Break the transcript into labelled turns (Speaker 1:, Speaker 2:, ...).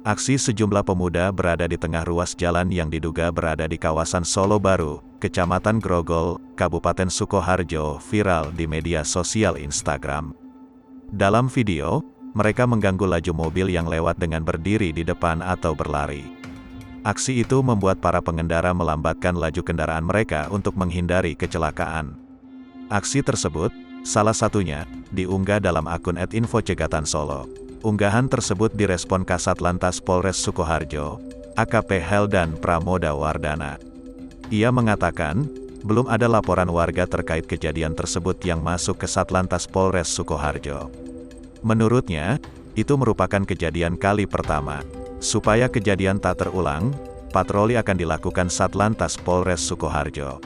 Speaker 1: Aksi sejumlah pemuda berada di tengah ruas jalan yang diduga berada di kawasan Solo Baru, Kecamatan Grogol, Kabupaten Sukoharjo, viral di media sosial Instagram. Dalam video, mereka mengganggu laju mobil yang lewat dengan berdiri di depan atau berlari. Aksi itu membuat para pengendara melambatkan laju kendaraan mereka untuk menghindari kecelakaan. Aksi tersebut, salah satunya, diunggah dalam akun @infocegatan_solo. Unggahan tersebut direspon Kasat Lantas Polres Sukoharjo, AKP Heldan Pramoda Wardana. Ia mengatakan, belum ada laporan warga terkait kejadian tersebut yang masuk ke Satlantas Polres Sukoharjo. Menurutnya, itu merupakan kejadian kali pertama. Supaya kejadian tak terulang, patroli akan dilakukan Satlantas Polres Sukoharjo.